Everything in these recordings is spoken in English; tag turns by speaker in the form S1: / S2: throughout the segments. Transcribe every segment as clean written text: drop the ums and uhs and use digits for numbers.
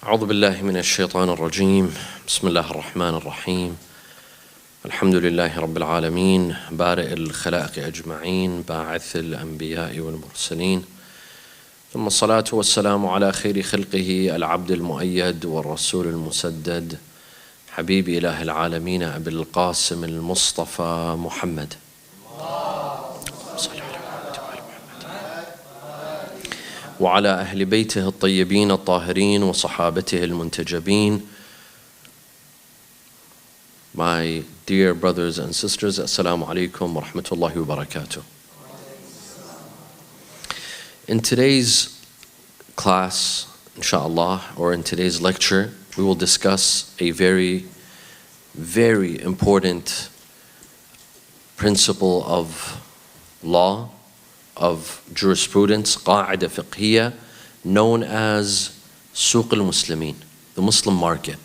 S1: أعوذ بالله من الشيطان الرجيم بسم الله الرحمن الرحيم الحمد لله رب العالمين بارئ الخلائق أجمعين باعث الأنبياء والمرسلين ثم الصلاة والسلام على خير خلقه العبد المؤيد والرسول المسدد حبيب إله العالمين أبي القاسم المصطفى محمد وعلى أهل بيته الطيبين الطاهرين وصحابته المنتجبين. My dear brothers and sisters, Assalamu alaikum wa rahmatullahi wa barakatuh. In today's class, inshallah, or in today's lecture, we will discuss a very, very important principle of law, of jurisprudence, قاعدة فقهية, known as سوق المسلمين, the Muslim market.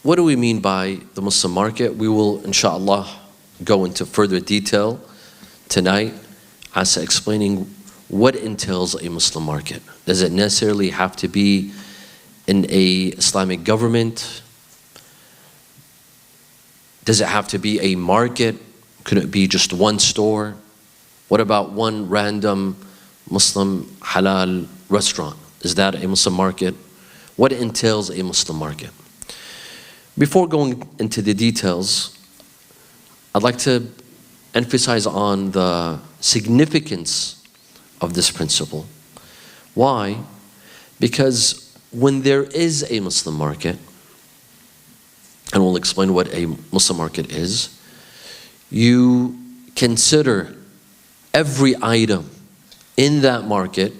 S1: What do we mean by the Muslim market? We will, inshallah, go into further detail tonight as explaining what entails a Muslim market. Does it necessarily have to be in an Islamic government? Does it have to be a market? Could it be just one store? What about one random Muslim halal restaurant? Is that a Muslim market? What entails a Muslim market? Before going into the details, I'd like to emphasize on the significance of this principle. Why? Because when there is a Muslim market, and we'll explain what a Muslim market is, you consider every item in that market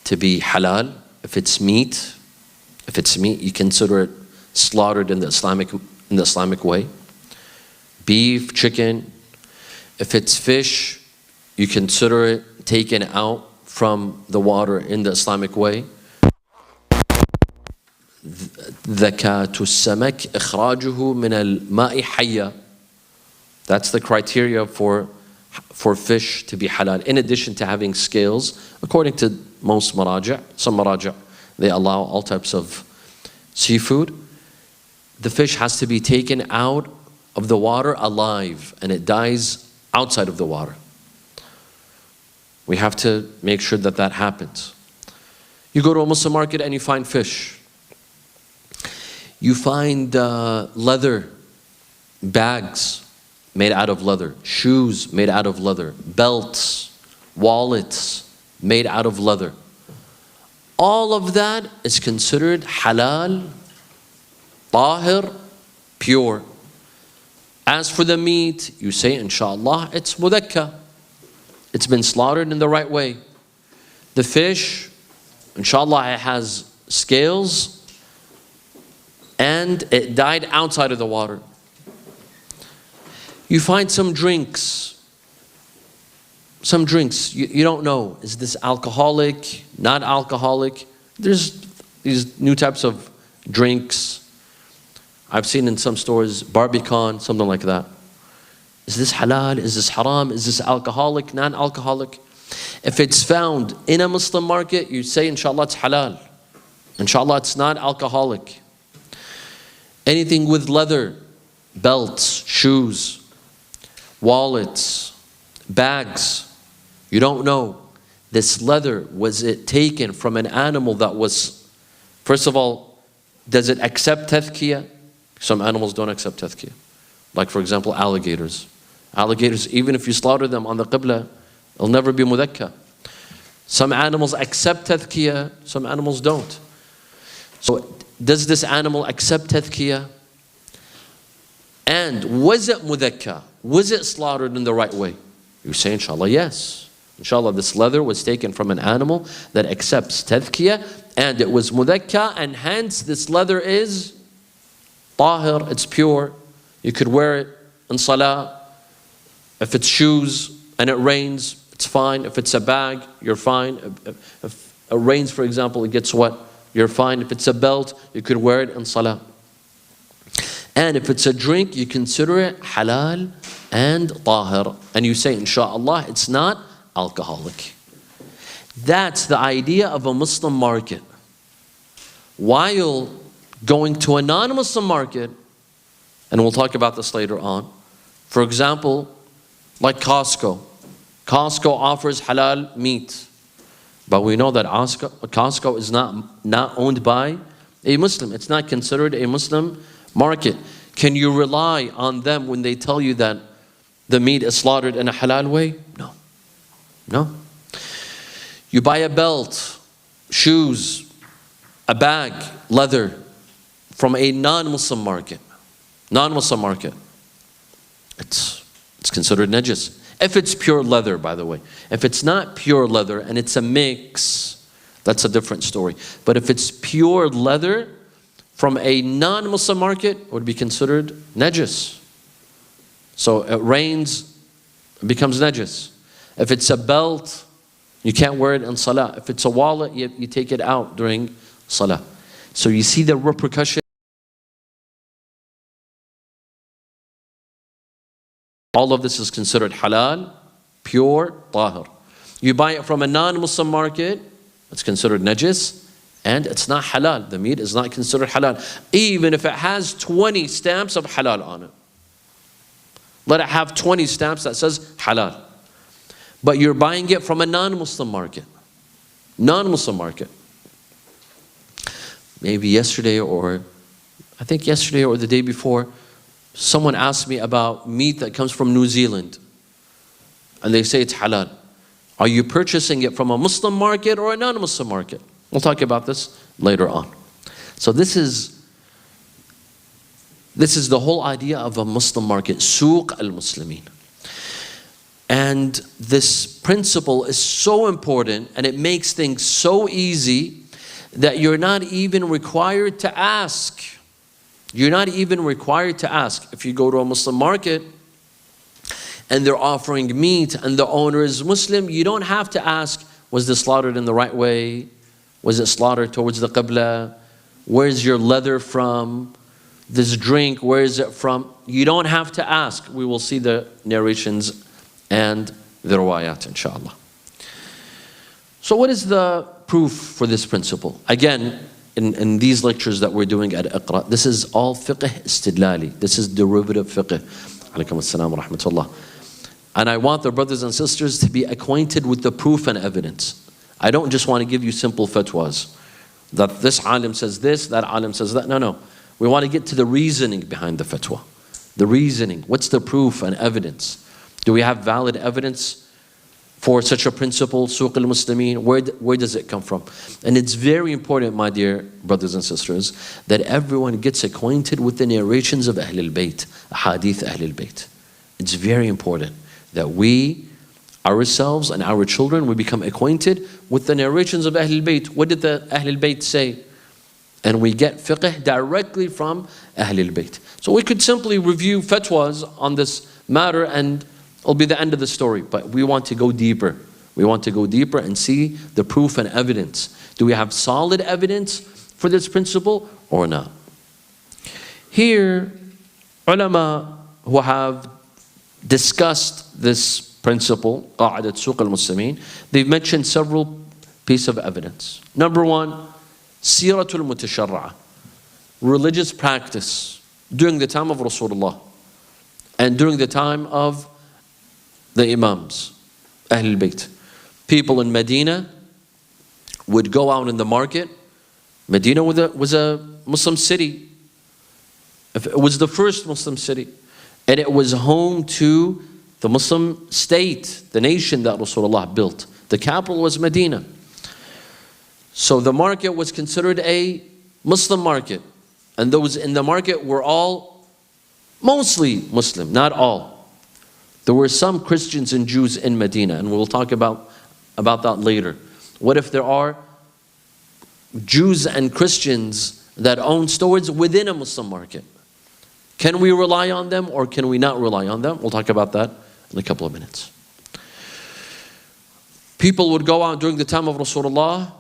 S1: to be halal. If it's meat, you consider it slaughtered in the Islamic way. Beef, chicken. If it's fish, you consider it taken out from the water in the Islamic way. ذكاة السمك إخراجه من الماء حيا. That's the criteria for fish to be halal. In addition to having scales, according to most maraja', some maraja', they allow all types of seafood. The fish has to be taken out of the water alive, and it dies outside of the water. We have to make sure that that happens. You go to a Muslim market and you find fish. You find leather bags made out of leather, shoes made out of leather, belts, wallets made out of leather. All of that is considered halal, tahir, pure. As for the meat, you say, inshallah, it's mudakka. It's been slaughtered in the right way. The fish, inshallah, it has scales, and it died outside of the water. You find some drinks. You don't know. Is this alcoholic, not alcoholic? There's these new types of drinks. I've seen in some stores, Barbican, something like that. Is this halal? Is this haram? Is this alcoholic, non-alcoholic? If it's found in a Muslim market, you say, inshallah, it's halal. Inshallah, it's not alcoholic. Anything with leather, belts, shoes, wallets, bags, you don't know. This leather, was it taken from an animal that was, first of all, does it accept tazkiyah? Some animals don't accept tazkiyah. Like for example, alligators. Alligators, even if you slaughter them on the qibla, it'll never be mudakka. Some animals accept tazkiyah, some animals don't. So does this animal accept tazkiyah? And was it mudakka? Was it slaughtered in the right way? You say, inshallah, yes. Inshallah, this leather was taken from an animal that accepts tazkiyah, and it was mudakka, and hence this leather is tahir, it's pure. You could wear it in salah. If it's shoes and it rains, it's fine. If it's a bag, you're fine. If it rains, for example, it gets wet, you're fine. If it's a belt, you could wear it in salah. And if it's a drink, you consider it halal and tahir. And you say, inshallah, it's not alcoholic. That's the idea of a Muslim market. While going to a non-Muslim market, and we'll talk about this later on, for example, like Costco. Costco offers halal meat, but we know that Costco is not owned by a Muslim. It's not considered a Muslim market. Can you rely on them when they tell you that the meat is slaughtered in a halal way? No. No. You buy a belt, shoes, a bag, leather from a non-Muslim market. Non-Muslim market. It's considered najis. If it's pure leather, by the way. If it's not pure leather and it's a mix, that's a different story. But if it's pure leather from a non-Muslim market, it would be considered najis. So it rains, it becomes najis. If it's a belt, you can't wear it in salah. If it's a wallet, you take it out during salah. So you see the repercussion. All of this is considered halal, pure, tahir. You buy it from a non-Muslim market, it's considered najis, and it's not halal. The meat is not considered halal, even if it has 20 stamps of halal on it. Let it have 20 stamps that says halal. But you're buying it from a non-Muslim market. Non-Muslim market. Maybe yesterday or the day before, someone asked me about meat that comes from New Zealand. And they say it's halal. Are you purchasing it from a Muslim market or a non-Muslim market? We'll talk about this later on. So this is the whole idea of a Muslim market, Suq al-Muslimin. And this principle is so important, and it makes things so easy that you're not even required to ask. You're not even required to ask. If you go to a Muslim market and they're offering meat and the owner is Muslim, you don't have to ask, was this slaughtered in the right way? Was it slaughtered towards the Qibla? Where's your leather from? This drink, where is it from? You don't have to ask. We will see the narrations and the riwayat, inshallah. So what is the proof for this principle? Again, in these lectures that we're doing at Iqra, this is all fiqh istidlali. This is derivative fiqh. Alaikum assalam wa rahmatullah. And I want the brothers and sisters to be acquainted with the proof and evidence. I don't just want to give you simple fatwas. That this alim says this, that alim says that. No. We want to get to the reasoning behind the fatwa. The reasoning. What's the proof and evidence? Do we have valid evidence for such a principle, Suq al-Muslimin? Where does it come from? And it's very important, my dear brothers and sisters, that everyone gets acquainted with the narrations of Ahlul Bayt, Hadith Ahlul Bayt. It's very important that we, ourselves and our children, we become acquainted with the narrations of Ahlul Bayt. What did the Ahlul Bayt say? And we get fiqh directly from Ahlul Bayt. So we could simply review fatwas on this matter and it'll be the end of the story. But we want to go deeper. We want to go deeper and see the proof and evidence. Do we have solid evidence for this principle or not? Here, ulama who have discussed this principle, قاعدة سوق المسلمين, they've mentioned several pieces of evidence. Number one, Siratul Mutasharra'a, religious practice during the time of Rasulullah and during the time of the Imams, Ahlul Bayt. People in Medina would go out in the market. Medina was a Muslim city. It was the first Muslim city. And it was home to the Muslim state, the nation that Rasulullah built. The capital was Medina. So the market was considered a Muslim market. And those in the market were all mostly Muslim, not all. There were some Christians and Jews in Medina, and we'll talk about that later. What if there are Jews and Christians that own stores within a Muslim market? Can we rely on them or can we not rely on them? We'll talk about that in a couple of minutes. People would go out during the time of Rasulullah,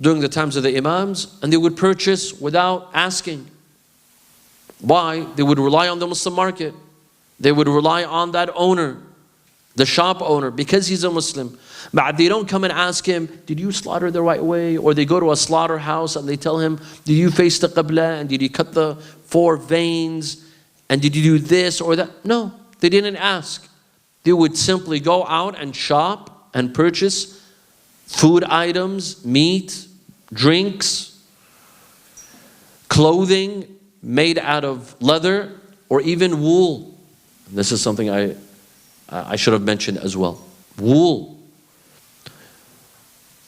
S1: during the times of the Imams, and they would purchase without asking. Why? They would rely on the Muslim market. They would rely on that owner. the shop owner, because he's a Muslim. But they don't come and ask him, did you slaughter the right way? Or they go to a slaughterhouse and they tell him, did you face the Qibla? And did you cut the 4 veins? And did you do this or that? No, they didn't ask. They would simply go out and shop and purchase food items, meat, drinks, clothing made out of leather or even wool. This is something I should have mentioned as well. Wool.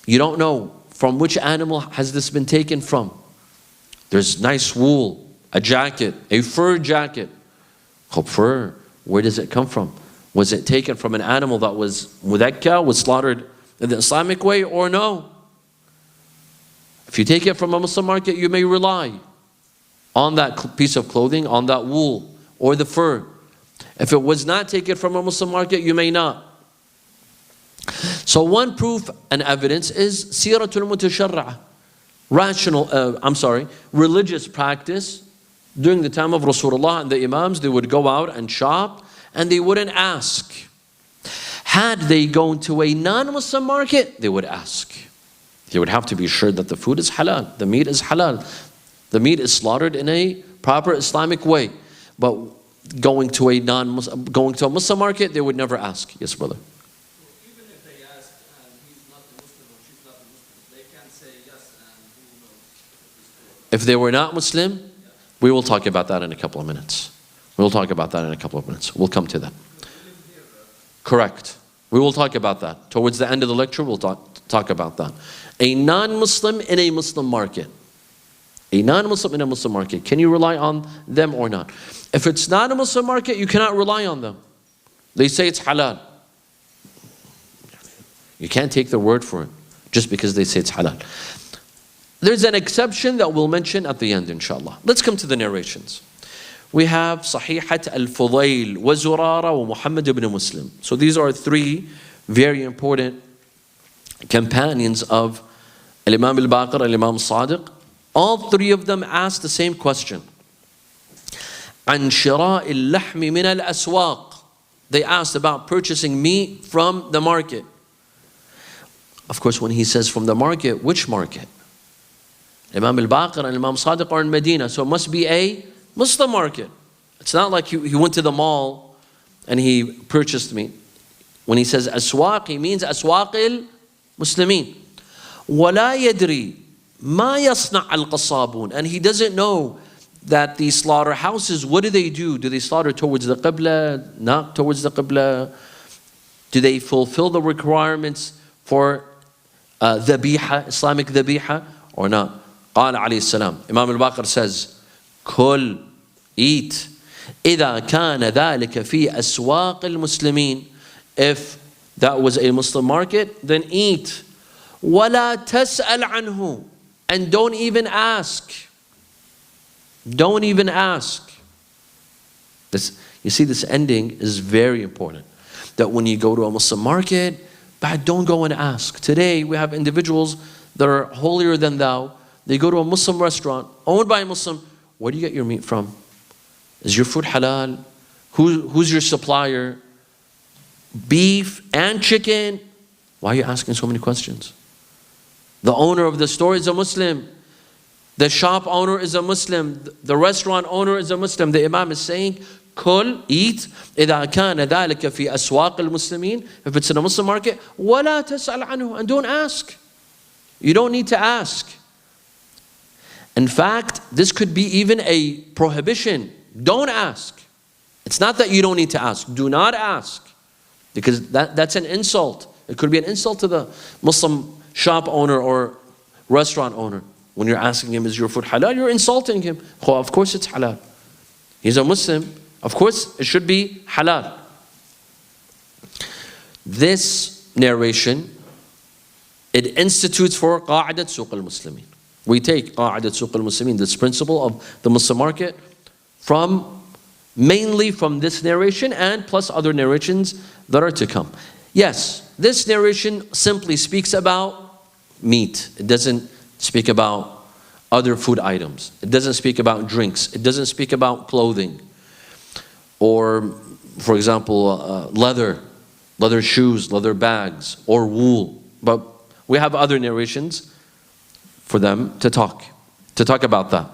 S1: You don't know from which animal has this been taken from. There's nice wool, a jacket, a fur jacket. Fur, where does it come from? Was it taken from an animal that was mudakka, was slaughtered in the Islamic way, or no? If you take it from a Muslim market, you may rely on that piece of clothing, on that wool or the fur. If it was not taken from a Muslim market, you may not. So one proof and evidence is siratul mutasharra'a, religious practice. During the time of Rasulullah and the Imams, they would go out and shop and they wouldn't ask. Had they gone to a non-Muslim market, they would ask. They would have to be sure that the food is halal, the meat is halal, the meat is slaughtered in a proper Islamic way. But going to a Muslim market, they would never ask. Yes, brother.
S2: Even if they ask and he's not a Muslim or she's not a Muslim, they can say yes and who knows.
S1: If they were not Muslim, we will talk about that in a couple of minutes. We'll talk about that in a couple of minutes. We'll come to that. Correct. We will talk about that. Towards the end of the lecture, we'll talk about that. A non-Muslim in a Muslim market. A non-Muslim in a Muslim market. Can you rely on them or not? If it's not a Muslim market, you cannot rely on them. They say it's halal. You can't take their word for it just because they say it's halal. There's an exception that we'll mention at the end, inshallah. Let's come to the narrations. We have Sahihat Al-Fudayl wa Zurara wa Muhammad ibn Muslim. So these are 3 very important companions of Al-Imam Al-Baqir, Al-Imam Sadiq. All 3 of them asked the same question. عن شراء اللحم من الأسواق. They asked about purchasing meat from the market. Of course, when he says from the market, which market? Imam Al-Baqir and Imam Sadiq are in Medina, so it must be a Muslim market. It's not like he went to the mall and he purchased meat. When he says aswaq, he means aswaq al-Muslimin. وَلَا يَدْرِي مَا يَصْنَعَ الْقَصَّابُونَ. And he doesn't know that these slaughterhouses, what do? Do they slaughter towards the Qibla, not towards the Qibla? Do they fulfill the requirements for dhabiha, Islamic dhabiha, or not? قال عليه السلام, Imam Al-Baqir says, كل, eat, إذا كان ذلك في أسواق المسلمين. If that was a Muslim market, then eat. ولا تسأل عنه. And don't even ask. Don't even ask. This, you see, this ending is very important. That when you go to a Muslim market, but don't go and ask. Today we have individuals that are holier than thou. They go to a Muslim restaurant owned by a Muslim. Where do you get your meat from? Is your food halal? Who's your supplier? Beef and chicken? Why are you asking so many questions? The owner of the store is a Muslim. The shop owner is a Muslim. The restaurant owner is a Muslim. The Imam is saying, Kul, eat, إِذَا كَانَ ذَلِكَ فِي أَسْوَاقِ الْمُسْلِمِينَ. If it's in a Muslim market, وَلَا تَسْأَلْ عَنْهُ. And don't ask. You don't need to ask. In fact, this could be even a prohibition. Don't ask. It's not that you don't need to ask. Do not ask. Because that's an insult. It could be an insult to the Muslim shop owner or restaurant owner. When you're asking him, is your food halal? You're insulting him. Oh, of course it's halal. He's a Muslim. Of course it should be halal. This narration, it institutes for قاعدة سوق المسلمين. We take قاعدة سوق المسلمين, this principle of the Muslim market, mainly from this narration and plus other narrations that are to come. Yes, this narration simply speaks about meat. It doesn't speak about other food items. It doesn't speak about drinks. It doesn't speak about clothing. Or, for example, leather. leather shoes, leather bags, or wool. But we have other narrations for them to talk about that.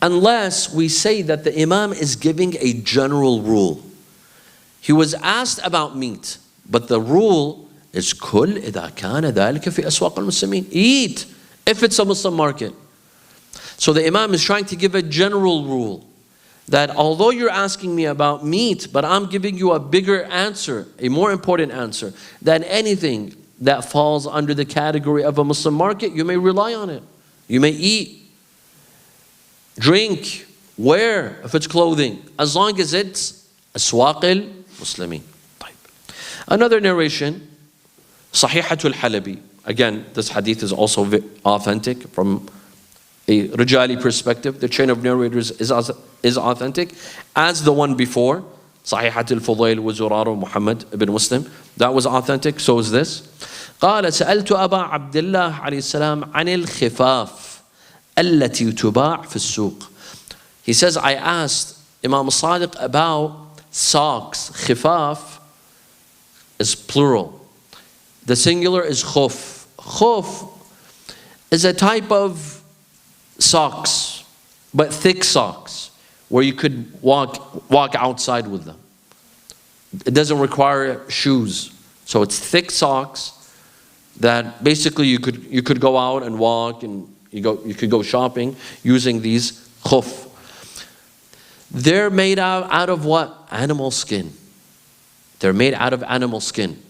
S1: Unless we say that the Imam is giving a general rule. He was asked about meat, but the rule is كل إذا كان ذلك في أسواق المسلمين. Eat if it's a Muslim market. So the Imam is trying to give a general rule that although you're asking me about meat, but I'm giving you a bigger answer, a more important answer, than anything that falls under the category of a Muslim market, you may rely on it. You may eat, drink, wear, if it's clothing, as long as it's aswaq al-muslimin. Another narration, Sahihatul Halabi. Again, this hadith is also authentic from a Rijali perspective. The chain of narrators is authentic, as the one before, Sahihatul Fudayl wa Zurara Muhammad ibn Muslim. That was authentic, so is this. قال سألت أبا عبد الله عليه السلام عن الخفاف التي تباع في السوق. He says, I asked Imam Sadiq about socks. Khifaf is plural. The singular is khuf. Khuf is a type of socks, but thick socks, where you could walk outside with them. It doesn't require shoes. So it's thick socks that basically you could go out and walk, and you could go shopping using these khuf. They're made out of what? Animal skin. They're made out of animal skin.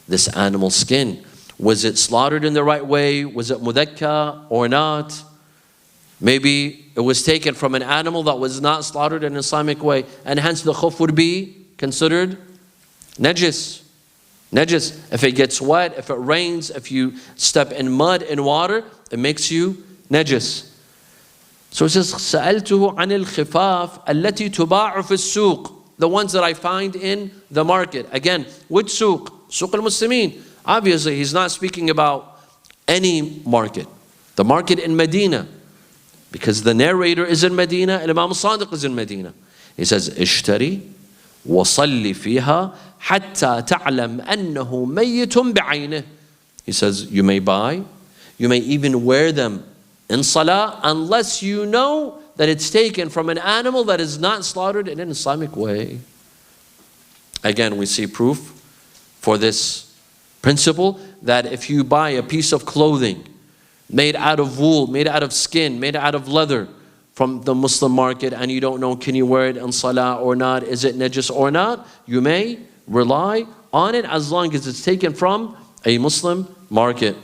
S1: This animal skin, was it slaughtered in the right way? Was it mudakka or not? Maybe it was taken from an animal that was not slaughtered in an Islamic way, and hence the khuf would be considered najis. Najis. If it gets wet, if it rains, if you step in mud and water, it makes you najis. So it says, سألته عن الخفاف التي تباع في السوق. The ones that I find in the market. Again, which suq? Suq al-Muslimin. Obviously, he's not speaking about any market. The market in Medina. Because the narrator is in Medina and Imam Sadiq is in Medina. He says, اشتري وصلي فيها حتى تعلم أنه ميت بعينه. He says, you may buy, you may even wear them in salah, unless you know that it's taken from an animal that is not slaughtered in an Islamic way. Again, we see proof for this principle that if you buy a piece of clothing made out of wool, made out of skin, made out of leather from the Muslim market, and you don't know, can you wear it in salah or not, is it najis or not, you may rely on it as long as it's taken from a Muslim market.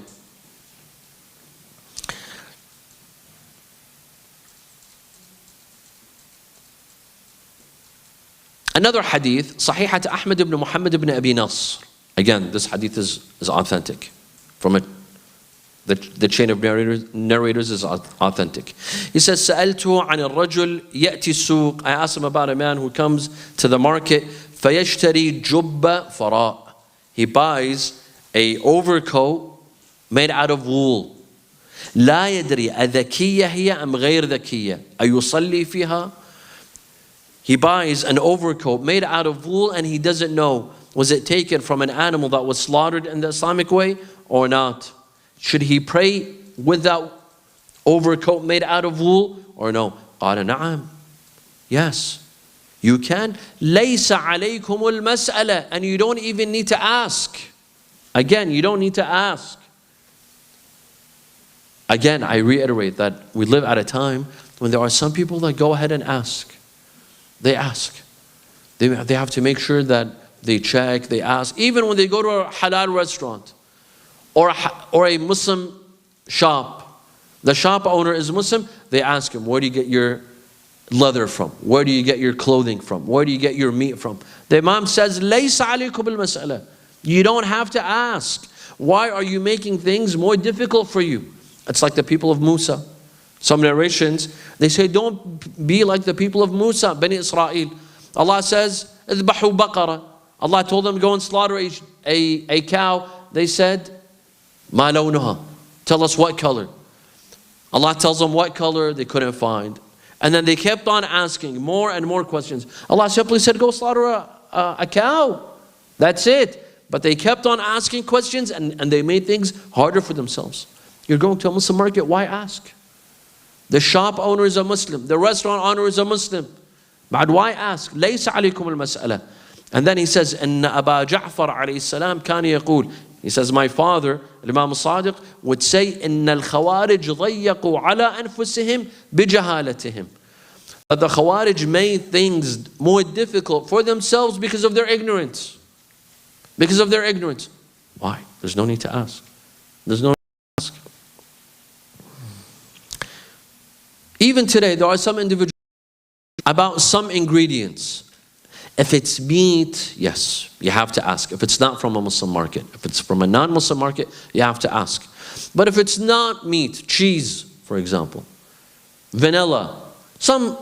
S1: Another hadith, Sahihat Ahmad ibn Muhammad ibn Abi Nasr. Again, this hadith is authentic. From the chain of narrators is authentic. He says, سألته عن الرجل يأتي السوق. I asked him about a man who comes to the market. فيشتري جب فراء. He buys a overcoat made out of wool. لا يدري أذكية هي أم غير ذكية أيصلي فيها. He buys an overcoat made out of wool, and he doesn't know, was it taken from an animal that was slaughtered in the Islamic way or not? Should he pray with that overcoat made out of wool or no? قال نعم. Yes, you can. ليس عليكم المسألة. And you don't even need to ask. Again, you don't need to ask. Again, I reiterate that we live at a time when there are some people that go ahead and ask. They ask. They have to make sure that they check, they ask. Even when they go to a halal restaurant or a Muslim shop, the shop owner is Muslim, they ask him, where do you get your leather from? Where do you get your clothing from? Where do you get your meat from? The Imam says, لَيْسَ عَلَيْكُمْ الْمَسْأَلَةِ. You don't have to ask. Why are you making things more difficult for you? It's like the people of Musa. Some narrations, they say, don't be like the people of Musa, Bani Israel. Allah says, اذبحوا بقرة. Allah told them, go and slaughter a cow. They said, ما لونها. Tell us what color. Allah tells them what color, they couldn't find. And then they kept on asking more and more questions. Allah simply said, go slaughter a cow. That's it. But they kept on asking questions, and they made things harder for themselves. You're going to a Muslim market, why ask? The shop owner is a Muslim. The restaurant owner is a Muslim. But why ask? ليس عليكم المسألة. And then he says, إن أبا جعفر عليه السلام كان يقول, he says, my father, Imam al-Sadiq, would say, إن الخوارج ضيقوا على أنفسهم بجهالتهم. That the Khawarij made things more difficult for themselves because of their ignorance. Because of their ignorance. Why? There's no need to ask. There's no need to ask. Even today, there are some individuals about some ingredients. If it's meat, yes, you have to ask. If it's not from a Muslim market, if it's from a non-Muslim market, you have to ask. But if it's not meat, cheese, for example, vanilla,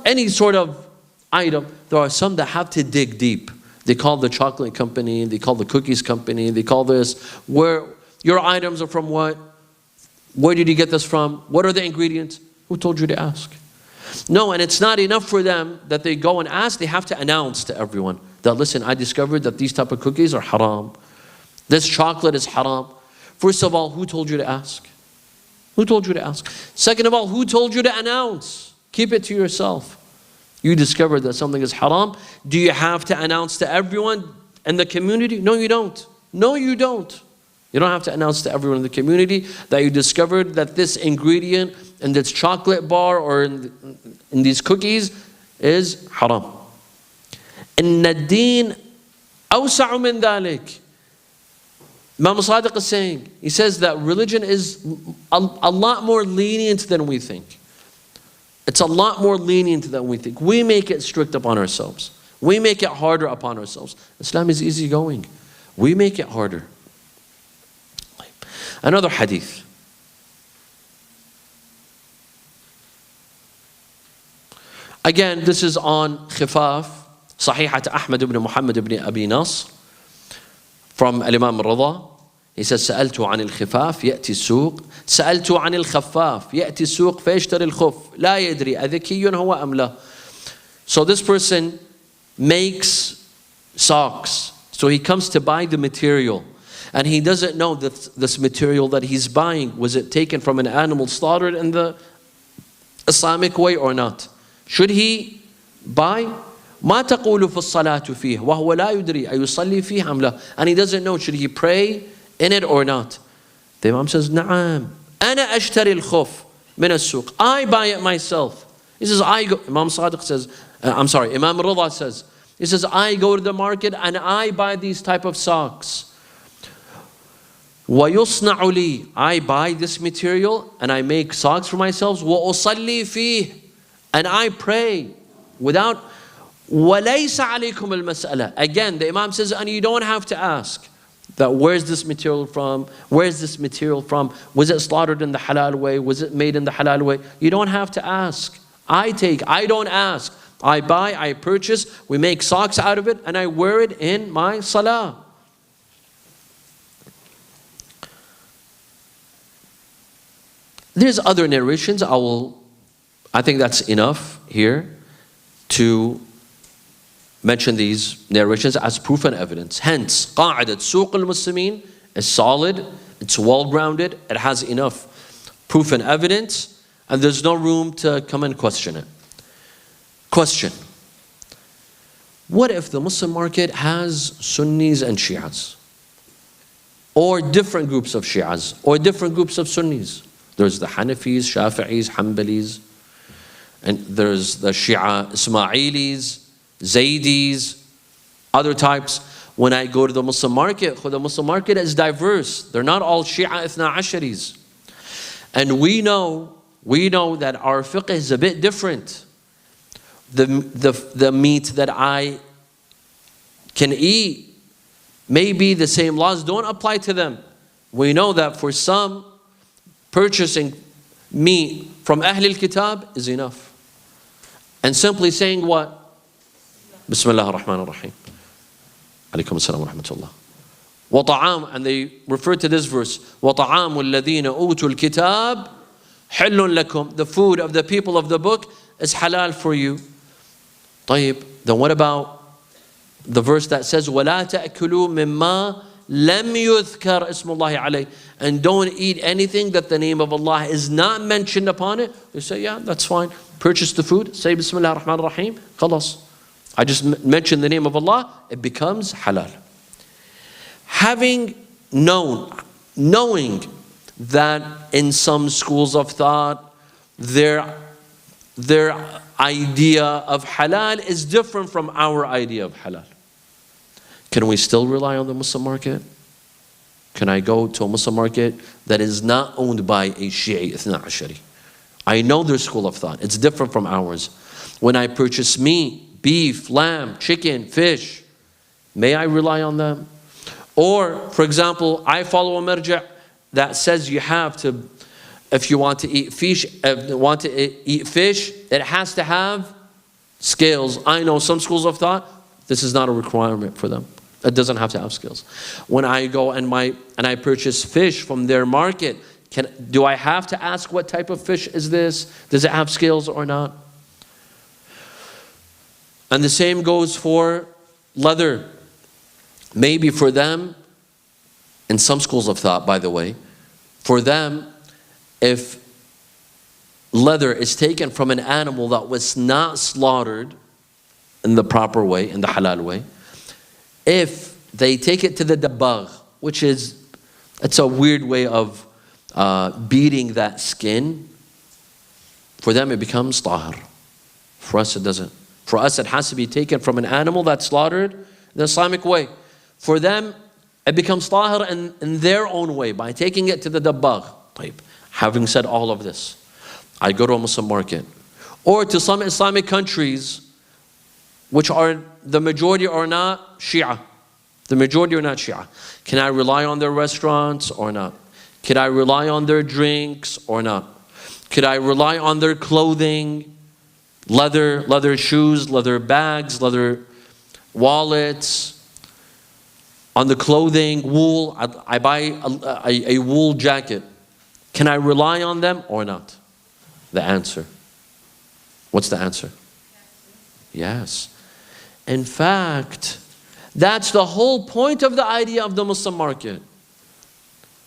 S1: any sort of item, there are some that have to dig deep. They call the chocolate company, they call the cookies company, they call this, where your items are from what? Where did you get this from? What are the ingredients? Who told you to ask? No, and it's not enough for them that they go and ask. They have to announce to everyone that, listen, I discovered that these type of cookies are haram. This chocolate is haram. First of all, who told you to ask? Who told you to ask? Second of all, who told you to announce? Keep it to yourself. You discovered that something is haram. Do you have to announce to everyone in the community? No, you don't. No, you don't. You don't have to announce to everyone in the community that you discovered that this ingredient in this chocolate bar or in these cookies is haram. إن الدين أوسع من ذلك. Imam al-Sadiq is saying, he says that religion is a lot more lenient than we think. It's a lot more lenient than we think. We make it strict upon ourselves. We make it harder upon ourselves. Islam is easygoing. We make it harder. Another hadith. Again, this is on khifaf, Sahihat Ahmad ibn Muhammad ibn Abi Nasr, from Imam al-Rida. He says, سألت عن الخفاف يأتي السوق سألت عن الخفاف يأتي السوق فيشتري الخف لا يدري أذكي هو أم لا. So this person makes socks. So he comes to buy the material. And he doesn't know that this material that he's buying, was it taken from an animal slaughtered in the Islamic way or not? Should he buy? ما تقول في الصلاة فيه وهو لا يدري أيصلي فيه أم لا. And he doesn't know, should he pray in it or not? The Imam says, نعم أنا أشتري الخف من السوق. I buy it myself. He says, I go. Imam Sadiq says, Imam Rida says, he says, I go to the market and I buy these type of socks. وَيُصْنَعُ لِي. I buy this material and I make socks for myself. وَأُصَلِّي فِيهِ. And I pray without وَلَيْسَ عَلَيْكُمُ الْمَسْأَلَةِ. Again, the Imam says, and you don't have to ask that where's this material from? Where's this material from? Was it slaughtered in the halal way? Was it made in the halal way? You don't have to ask. I don't ask. I buy, I purchase, we make socks out of it, and I wear it in my salah. There's other narrations. I think that's enough here to mention these narrations as proof and evidence. Hence, قاعدة سوق المسلمين is solid, it's well-grounded, it has enough proof and evidence, and there's no room to come and question it. Question: what if the Muslim market has Sunnis and Shias? Or different groups of Shias, or different groups of Sunnis? There's the Hanafis, Shafi'is, Hanbalis, and there's the Shia Ismailis, Zaydis, other types. When I go to the Muslim market, the Muslim market is diverse. They're not all Shia Ithna Asharis. And we know that our fiqh is a bit different. The meat that I can eat, maybe the same laws don't apply to them. We know that for some, purchasing meat from Ahlul Kitab is enough. And simply saying what? Bismillah ar-Rahman ar-Rahim. Alaykum as-salam wa rahmatullah. وَطَعَامُ, and they refer to this verse, وَطَعَامُ الَّذِينَ أُوتُوا الْكِتَابِ حِلٌّ لَكُمْ. The food of the people of the book is halal for you. طيب, then what about the verse that says, وَلَا تَأْكُلُوا مِمَّا لَمْ يُذْكَرْ اسْمُ اللَّهِ عَلَيْهِ, and don't eat anything that the name of Allah is not mentioned upon it. You say, yeah, that's fine. Purchase the food, say Bismillah ar-Rahman ar-Rahim, khalas. I just mentioned the name of Allah, it becomes halal. Knowing that in some schools of thought, their idea of halal is different from our idea of halal. Can we still rely on the Muslim market? Can I go to a Muslim market that is not owned by a Shi'i Ithna Ashari? I know their school of thought. It's different from ours. When I purchase meat, beef, lamb, chicken, fish, may I rely on them? Or, for example, I follow a marja' that says you have to, if you want to eat fish, it has to have scales. I know some schools of thought, this is not a requirement for them. It doesn't have to have scales. When I go and I purchase fish from their market, do I have to ask what type of fish is this? Does it have scales or not? And the same goes for leather. Maybe for them, in some schools of thought, by the way, for them, if leather is taken from an animal that was not slaughtered in the proper way, in the halal way, if they take it to the dabbagh, which is, it's a weird way of beating that skin, for them it becomes tahir. For us it doesn't. For us it has to be taken from an animal that's slaughtered in the Islamic way. For them it becomes tahir in their own way, by taking it to the dabbagh. Having said all of this, I go to a Muslim market, or to some Islamic countries, which are, the majority are not Shia. The majority are not Shia. Can I rely on their restaurants or not? Can I rely on their drinks or not? Could I rely on their clothing, leather shoes, leather bags, leather wallets, on the clothing, wool? I buy a wool jacket. Can I rely on them or not? The answer. What's the answer? Yes. In fact, that's the whole point of the idea of the Muslim market.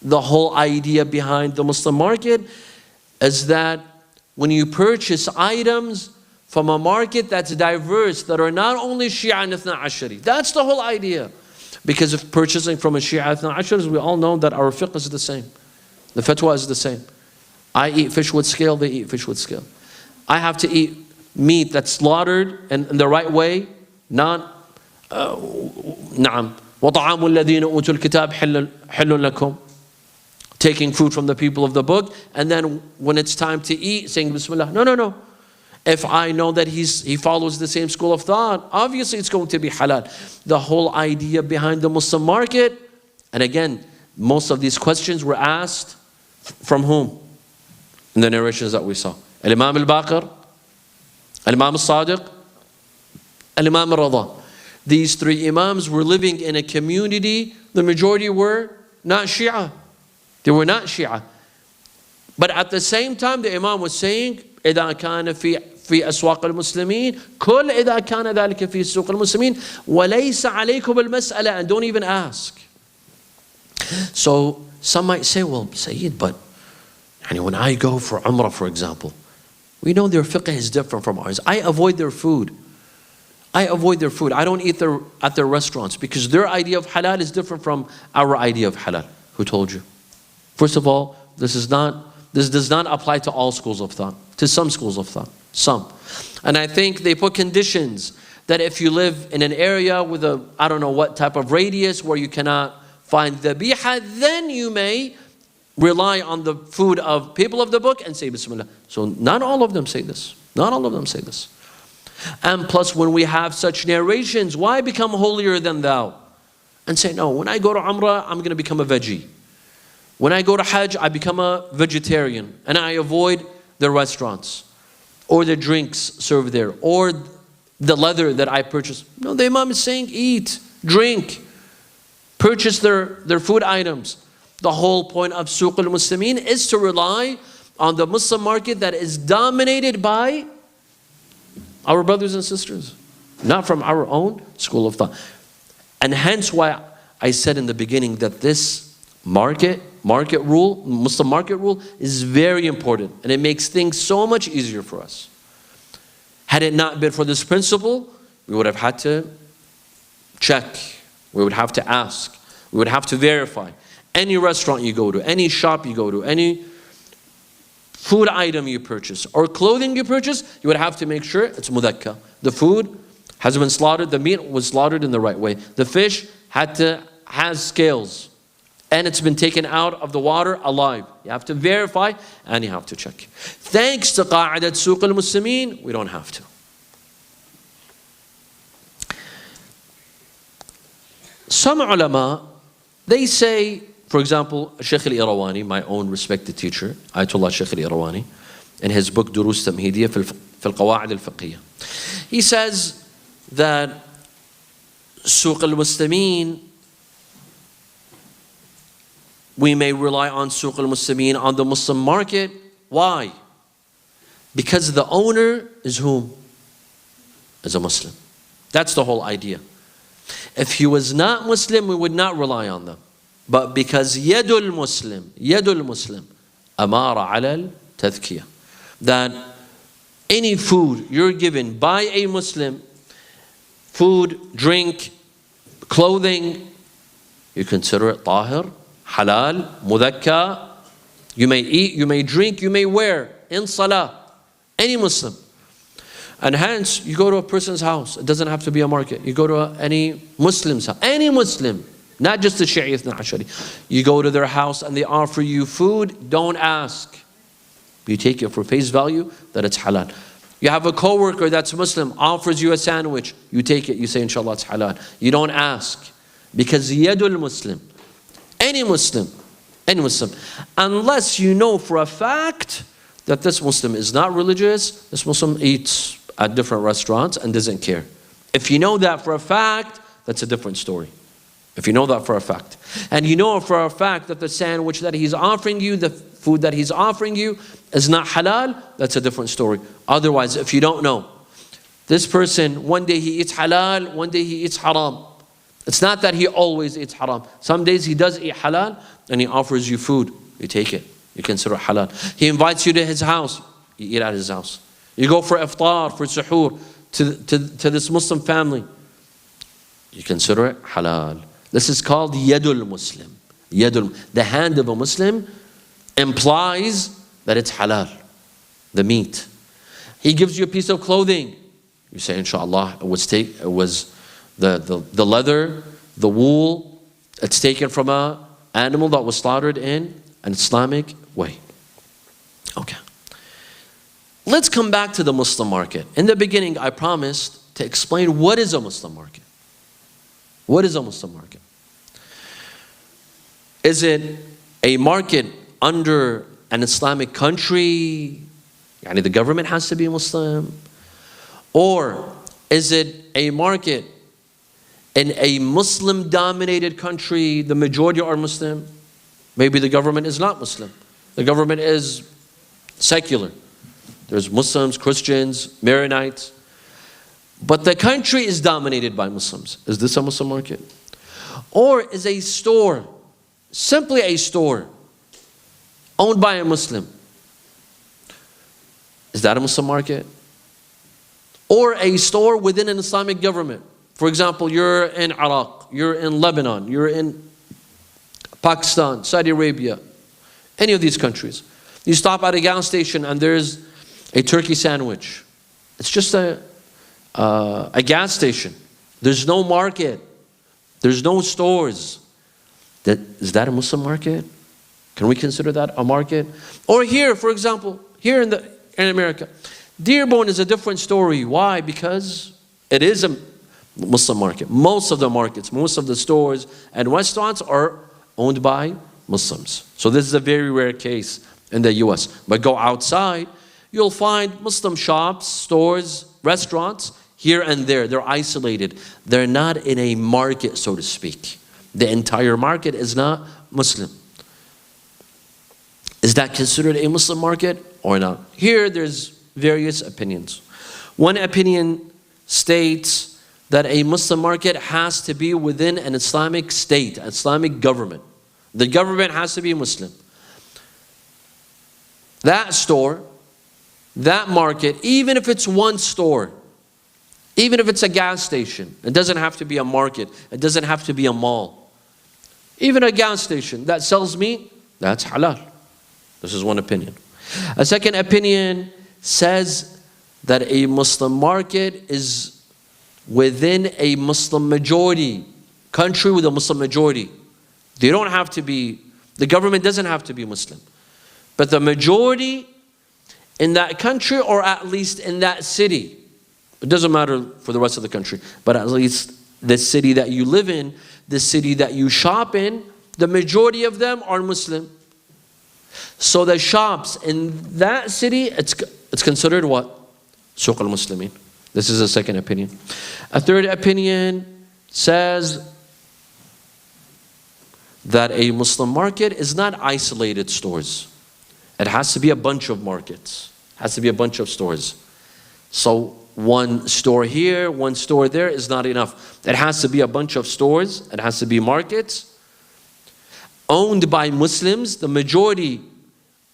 S1: The whole idea behind the Muslim market is that when you purchase items from a market that's diverse, that are not only Shia and Ithna Ashari. That's the whole idea. Because if purchasing from a Shia Ithna Ashari, we all know that our fiqh is the same. The fatwa is the same. I eat fish with scale, they eat fish with scale. I have to eat meat that's slaughtered in the right way, not نعم وطعام الذين أوتوا الكتاب حل لكم, taking food from the people of the book, and then when it's time to eat, saying Bismillah. No. If I know that he follows the same school of thought, obviously it's going to be halal. The whole idea behind the Muslim market, and again, most of these questions were asked from whom? In the narrations that we saw. Al-Imam al-Baqir, Al-Imam al-Sadiq, Al-Imam al-Rada. These three Imams were living in a community, the majority were not Shia. They were not Shia. But at the same time, the Imam was saying, إِذَا كَانَ في أسواق المسلمين كل إذا كان ذلك في سوق المسلمين وليس عليكم بالمسألة, and don't even ask. So some might say, well, Sayyid, but when I go for Umrah, for example, we know their fiqh is different from ours. I avoid their food. I don't eat at their restaurants because their idea of halal is different from our idea of halal. Who told you? First of all, this does not apply to all schools of thought. To some schools of thought. Some. And I think they put conditions that if you live in an area with I don't know what type of radius where you cannot find dhabiha, then you may rely on the food of people of the book and say Bismillah. So not all of them say this. Not all of them say this. And plus, when we have such narrations, why become holier than thou? And say, no, when I go to Umrah, I'm going to become a veggie. When I go to Hajj, I become a vegetarian. And I avoid the restaurants, or the drinks served there, or the leather that I purchase. No, the Imam is saying, eat, drink, purchase their food items. The whole point of Suq al-Muslimin is to rely on the Muslim market that is dominated by our brothers and sisters. not from our own school of thought. And hence why I said in the beginning that this market rule, Muslim market rule, is very important, and it makes things so much easier for us. Had it not been for this principle, we would have had to check, we would have to ask, we would have to verify. Any restaurant you go to, any shop you go to, any food item you purchase or clothing you purchase, you would have to make sure it's mudakka. The food has been slaughtered, the meat was slaughtered in the right way. The fish has scales, and it's been taken out of the water alive. You have to verify and you have to check. Thanks to Qa'idat Suq al-Muslimin, we don't have to. Some ulama, they say, for example, Shaykh al-Irawani, my own respected teacher, Ayatollah Shaykh al-Irawani, in his book Durus Tamhidiyya fi al-Qawa'id al-Fiqhiyya, he says that Suq al-Muslimin, we may rely on Suq al-Muslimin, on the Muslim market. Why? Because the owner is whom? Is a Muslim. That's the whole idea. If he was not Muslim, we would not rely on them. But because yadul Muslim, amara ala al-tadhkiyah, that any food you're given by a Muslim, food, drink, clothing, you consider it tahir, halal, mudakka. You may eat, you may drink, you may wear in salah. Any Muslim. And hence, you go to a person's house. It doesn't have to be a market. You go to any Muslim's house. Any Muslim. Not just the Shi'i Ithna Ashari. You go to their house and they offer you food. Don't ask. You take it for face value that it's halal. You have a coworker that's Muslim, offers you a sandwich. You take it. You say, inshallah, it's halal. You don't ask. Because yadul Muslim. Any Muslim. Unless you know for a fact that this Muslim is not religious, this Muslim eats at different restaurants and doesn't care. If you know that for a fact, that's a different story. If you know that for a fact. And you know for a fact that the sandwich that he's offering you, the food that he's offering you is not halal, that's a different story. Otherwise, if you don't know, this person, one day he eats halal, one day he eats haram. It's not that he always eats haram. Some days he does eat halal and he offers you food. You take it. You consider it halal. He invites you to his house. You eat at his house. You go for iftar, for suhoor, to this Muslim family. You consider it halal. This is called yadul Muslim. The hand of a Muslim implies that it's halal. The meat. He gives you a piece of clothing. You say, inshallah, it was the leather, the wool, it's taken from an animal that was slaughtered in an Islamic way. Okay. Let's come back to the Muslim market. In the beginning, I promised to explain what is a Muslim market. What is a Muslim market? Is it a market under an Islamic country? Yani the government has to be Muslim? Or is it a market in a Muslim-dominated country, the majority are Muslim? Maybe the government is not Muslim. The government is secular. There's Muslims, Christians, Maronites. But the country is dominated by Muslims. Is this a Muslim market? Or is a store, simply a store, owned by a Muslim? Is that a Muslim market? Or a store within an Islamic government? For example, you're in Iraq, you're in Lebanon, you're in Pakistan, Saudi Arabia, any of these countries. You stop at a gas station and there's a turkey sandwich. It's just a gas station. There's no market. There's no stores. Is that a Muslim market? Can we consider that a market? Or here, for example, here in America, Dearborn is a different story. Why? Because it is a Muslim market. Most of the markets, most of the stores and restaurants are owned by Muslims. So this is a very rare case in the US. But go outside, you'll find Muslim shops, stores, restaurants here and there. They're isolated. They're not in a market, so to speak. The entire market is not Muslim. Is that considered a Muslim market or not? Here there's various opinions. One opinion states that a Muslim market has to be within an Islamic state, an Islamic government. The government has to be Muslim. That store, that market, even if it's one store, even if it's a gas station, it doesn't have to be a market, it doesn't have to be a mall. Even a gas station that sells meat, that's halal. This is one opinion. A second opinion says that a Muslim market is within a Muslim majority, country with a Muslim majority. They don't have to be, the government doesn't have to be Muslim. But the majority in that country, or at least in that city, it doesn't matter for the rest of the country, but at least the city that you live in, the city that you shop in, the majority of them are Muslim. So the shops in that city, it's considered what? Suq al-Muslimin. This is a second opinion. A third opinion says that a Muslim market is not isolated stores. It has to be a bunch of markets. It has to be a bunch of stores. So one store here, one store there is not enough. It has to be a bunch of stores. It has to be markets owned by Muslims. The majority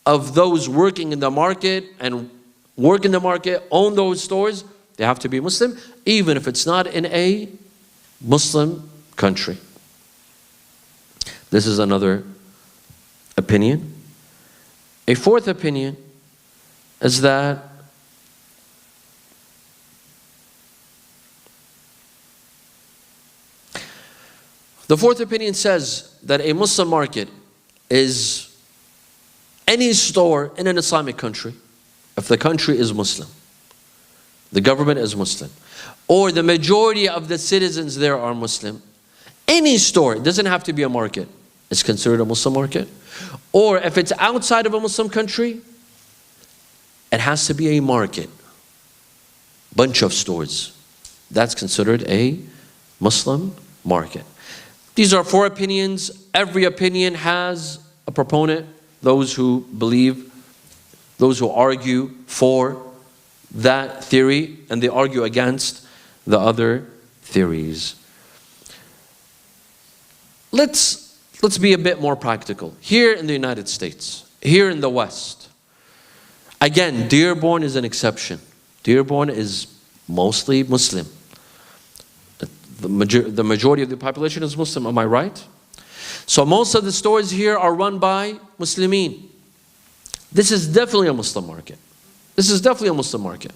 S1: of those working in the market and work in the market own those stores. They have to be Muslim, even if it's not in a Muslim country. This is another opinion. A fourth opinion is that the fourth opinion says that a Muslim market is any store in an Islamic country, if the country is Muslim, the government is Muslim, or the majority of the citizens there are Muslim. Any store, it doesn't have to be a market, is considered a Muslim market. Or if it's outside of a Muslim country, it has to be a market, bunch of stores. That's considered a Muslim market. These are four opinions. Every opinion has a proponent, those who believe, those who argue for that theory, and they argue against the other theories. Let's be a bit more practical. Here in the United States, here in the West, again, Dearborn is an exception. Dearborn is mostly Muslim. The majority of the population is Muslim, am I right? So most of the stores here are run by Muslimin. This is definitely a Muslim market. This is definitely a Muslim market.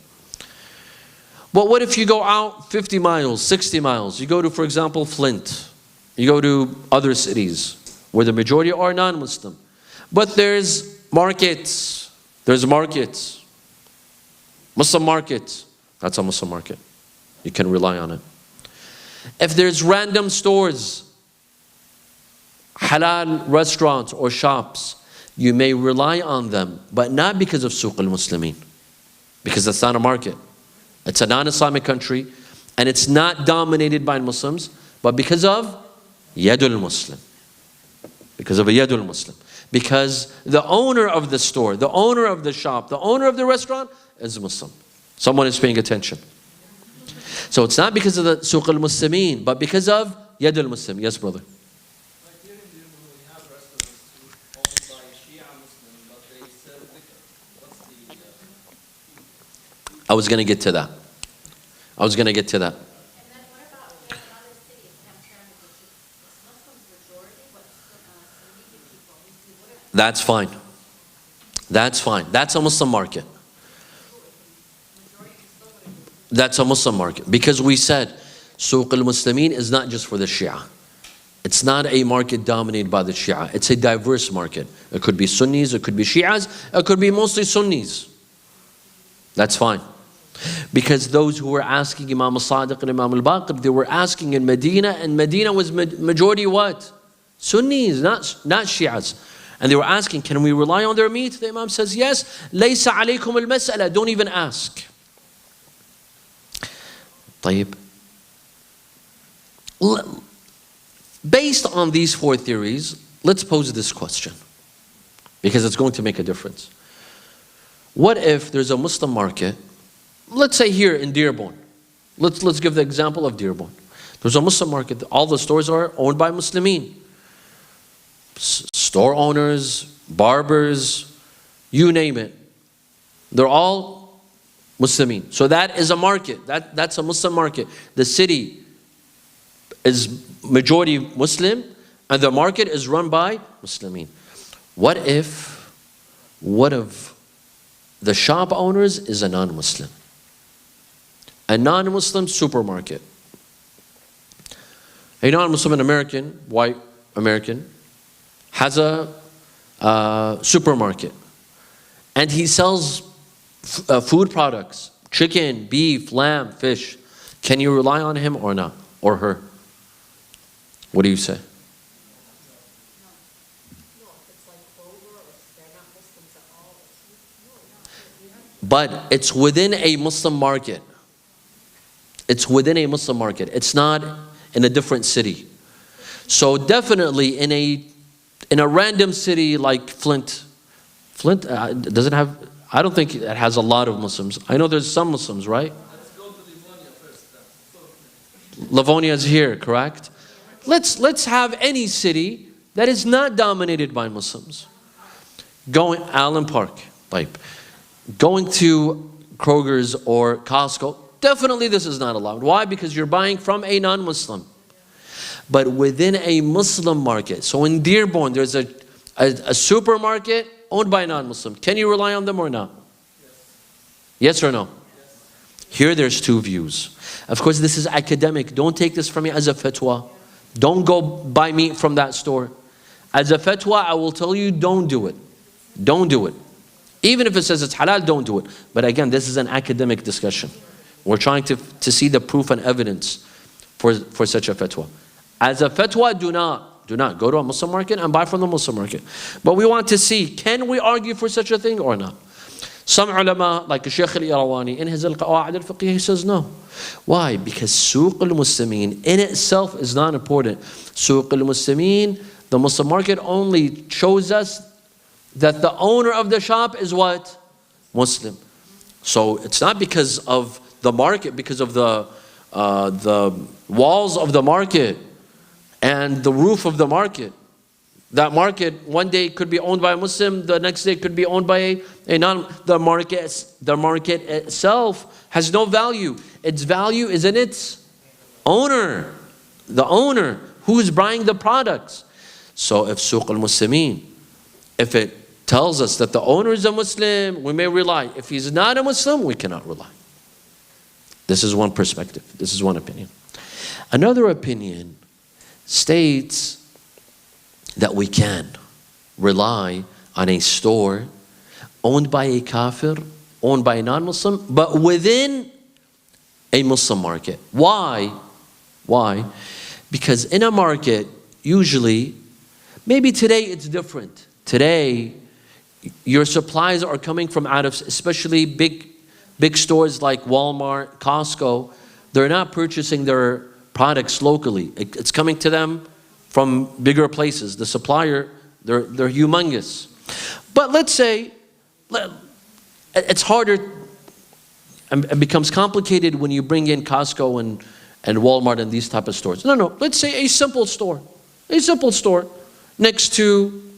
S1: But what if you go out 50 miles, 60 miles? You go to, for example, Flint. You go to other cities where the majority are non-Muslim. But there's markets. There's markets. Muslim markets. That's a Muslim market. You can rely on it. If there's random stores, halal restaurants or shops, you may rely on them, but not because of Suq al-Muslimin. Because that's not a market. It's a non-Islamic country, and it's not dominated by Muslims, but because of Yadul Muslim. Because of a Yadul Muslim. Because the owner of the store, the owner of the shop, the owner of the restaurant is Muslim. Someone is paying attention. So it's not because of the Suq al-Muslimin, but because of Yadul Muslim. Yes, brother.
S2: Like here in Dearborn, we have restaurants owned by Shia Muslim, but they sell liquor. What's the...
S1: I was going to get to that. I was going to get to that.
S3: And then what about another city in Hamtramck, which is Muslims majority, but Sunni people?
S1: That's fine. That's fine. That's a Muslim market. That's a Muslim market. Because we said Suq al-Muslimin is not just for the Shia. It's not a market dominated by the Shia. It's a diverse market. It could be Sunnis, it could be Shias, it could be mostly Sunnis. That's fine. Because those who were asking Imam al-Sadiq and Imam al-Baqir, they were asking in Medina, and Medina was majority what? Sunnis, not Shias. And they were asking, can we rely on their meat? The Imam says, yes. لَيْسَ عَلَيْكُمُ الْمَسْأَلَةِ. Don't even ask. طيب. Based on these four theories, let's pose this question, because it's going to make a difference. What if there's a Muslim market, let's say here in Dearborn, Let's give the example of Dearborn. There's a Muslim market. All the stores are owned by Muslimin. Store owners, barbers, you name it. They're all Muslimin. So that is a market. That's a Muslim market. The city is majority Muslim, and the market is run by Muslimin. What if the shop owners is a non-Muslim? A non-Muslim supermarket. A non-Muslim American, white American, has a supermarket. And he sells food products, chicken, beef, lamb, fish. Can you rely on him or not? Or her? What do you say? But it's within a Muslim market. It's within a Muslim market. It's not in a different city. So definitely in a random city like Flint doesn't have, I don't think it has a lot of Muslims. I know there's some Muslims, right?
S2: Let's go to Livonia first.
S1: Livonia is here, correct? Let's have any city that is not dominated by Muslims. Allen Park, going to Kroger's or Costco, definitely this is not allowed. Why? Because you're buying from a non-Muslim. But within a Muslim market, so in Dearborn, there's a supermarket owned by a non-Muslim. Can you rely on them or not? Yes or no? Here there's two views. Of course, this is academic. Don't take this from me as a fatwa. Don't go buy meat from that store. As a fatwa, I will tell you, don't do it. Don't do it. Even if it says it's halal, don't do it. But again, this is an academic discussion. We're trying to see the proof and evidence for such a fatwa. As a fatwa, do not go to a Muslim market and buy from the Muslim market. But we want to see, can we argue for such a thing or not? Some ulama, like Shaykh al-Irawani, in his Al-Qawa'id al-Fiqh, he says no. Why? Because Suq al-Muslimin in itself is not important. Suq al-Muslimin, the Muslim market, only shows us that the owner of the shop is what? Muslim. So it's not because of the market, because of the walls of the market and the roof of the market. That market one day could be owned by a Muslim, the next day could be owned by a non. The market itself has no value. Its value is in its owner. The owner who is buying the products. So if Suq al-Muslimin, if it tells us that the owner is a Muslim, we may rely. If he's not a Muslim, we cannot rely. This is one perspective. This is one opinion. Another opinion states that we can rely on a store owned by a kafir, owned by a non-Muslim, but within a Muslim market. Why? Why? Because in a market, usually, maybe today it's different. Today, your supplies are coming from out of, especially big stores like Walmart, Costco. They're not purchasing their products locally. It's coming to them from bigger places. The supplier, they're humongous. But let's say, it's harder, and it becomes complicated when you bring in Costco and Walmart and these type of stores. No, let's say a simple store next to,